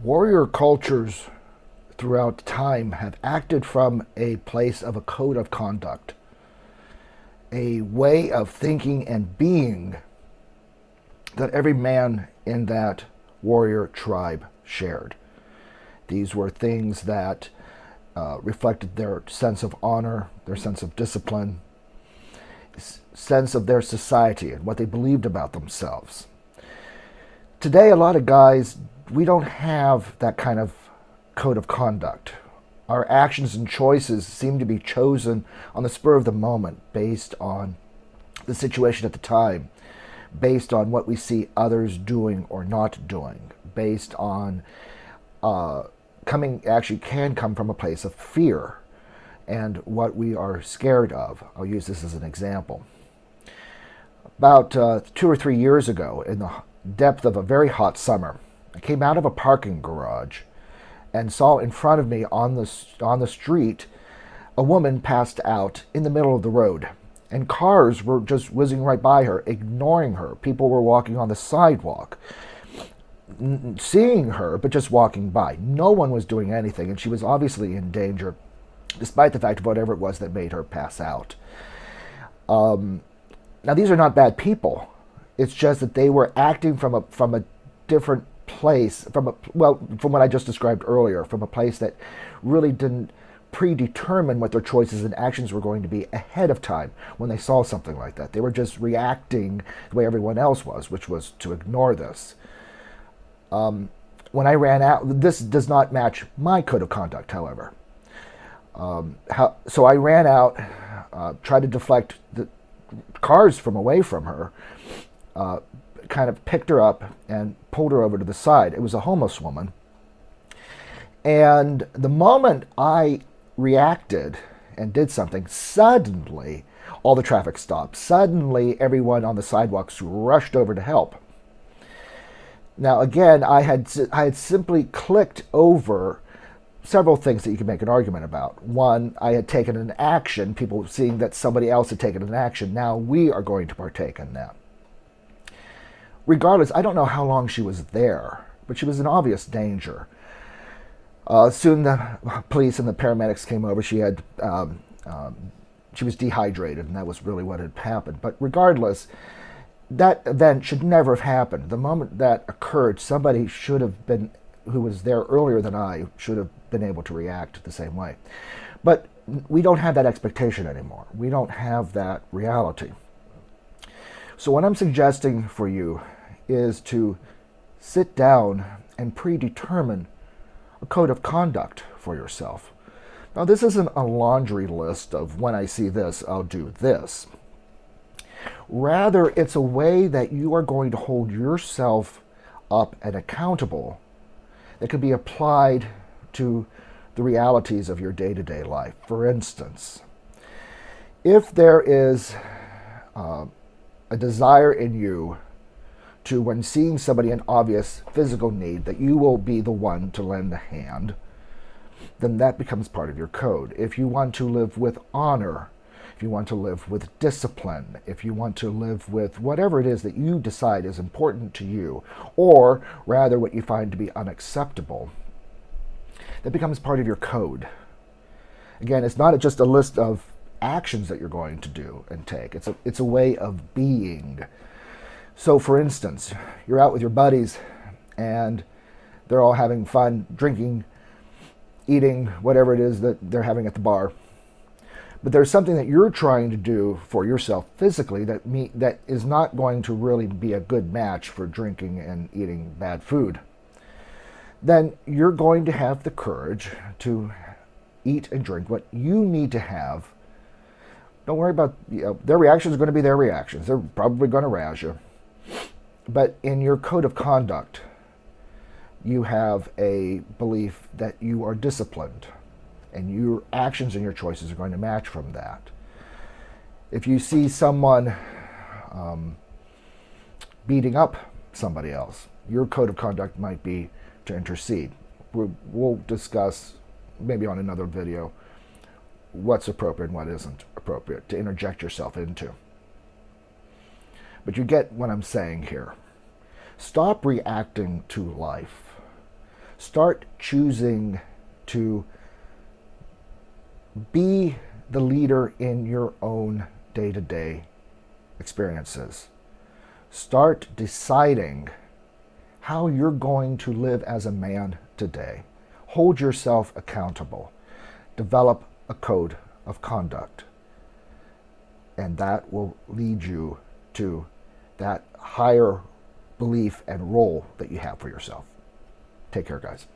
Warrior cultures throughout time have acted from a place of a code of conduct, a way of thinking and being that every man in that warrior tribe shared. These were things that reflected their sense of honor, their sense of discipline, sense of their society and what they believed about themselves. Today, a lot of guys, we don't have that kind of code of conduct. Our actions and choices seem to be chosen on the spur of the moment based on the situation at the time, based on what we see others doing or not doing, based on can come from a place of fear and what we are scared of. I'll use this as an example. About 2 or 3 years ago, in the depth of a very hot summer, I came out of a parking garage and saw in front of me on the street a woman passed out in the middle of the road. And cars were just whizzing right by her, ignoring her. People were walking on the sidewalk, seeing her, but just walking by. No one was doing anything, and she was obviously in danger, despite the fact of whatever it was that made her pass out. Now, these are not bad people. It's just that they were acting from a different place, from what I just described earlier, from a place that really didn't predetermine what their choices and actions were going to be ahead of time when they saw something like that. They were just reacting the way everyone else was, which was to ignore this. When I ran out, this does not match my code of conduct, however. So I ran out, tried to deflect the cars from away from her, kind of picked her up and pulled her over to the side. It was a homeless woman. And the moment I reacted and did something, suddenly all the traffic stopped. Suddenly everyone on the sidewalks rushed over to help. Now again, I had simply clicked over several things that you could make an argument about. One, I had taken an action, people seeing that somebody else had taken an action. Now we are going to partake in that. Regardless, I don't know how long she was there, but she was in obvious danger. Soon the police and the paramedics came over. She was dehydrated, and that was really what had happened. But regardless, that event should never have happened. The moment that occurred, somebody should have been, who was there earlier than I, should have been able to react the same way. But we don't have that expectation anymore. We don't have that reality. So what I'm suggesting for you is to sit down and predetermine a code of conduct for yourself. Now, this isn't a laundry list of when I see this, I'll do this. Rather, it's a way that you are going to hold yourself up and accountable that can be applied to the realities of your day-to-day life. For instance, if there is a desire in you to, when seeing somebody in obvious physical need, that you will be the one to lend a hand, then that becomes part of your code. If you want to live with honor, if you want to live with discipline, if you want to live with whatever it is that you decide is important to you, or rather what you find to be unacceptable, that becomes part of your code. Again, it's not just a list of actions that you're going to do and take. It's a way of being. So, for instance, you're out with your buddies and they're all having fun, drinking, eating, whatever it is that they're having at the bar. But there's something that you're trying to do for yourself physically that is not going to really be a good match for drinking and eating bad food. Then you're going to have the courage to eat and drink what you need to have. Don't worry about, their reactions are going to be their reactions. They're probably going to razz you. But in your code of conduct, you have a belief that you are disciplined, and your actions and your choices are going to match from that. If you see someone beating up somebody else, your code of conduct might be to intercede. We'll discuss, maybe on another video, what's appropriate and what isn't appropriate to interject yourself into. But you get what I'm saying here. Stop reacting to life. Start choosing to be the leader in your own day-to-day experiences. Start deciding how you're going to live as a man today. Hold yourself accountable. Develop a code of conduct. And that will lead you to that higher belief and role that you have for yourself. Take care, guys.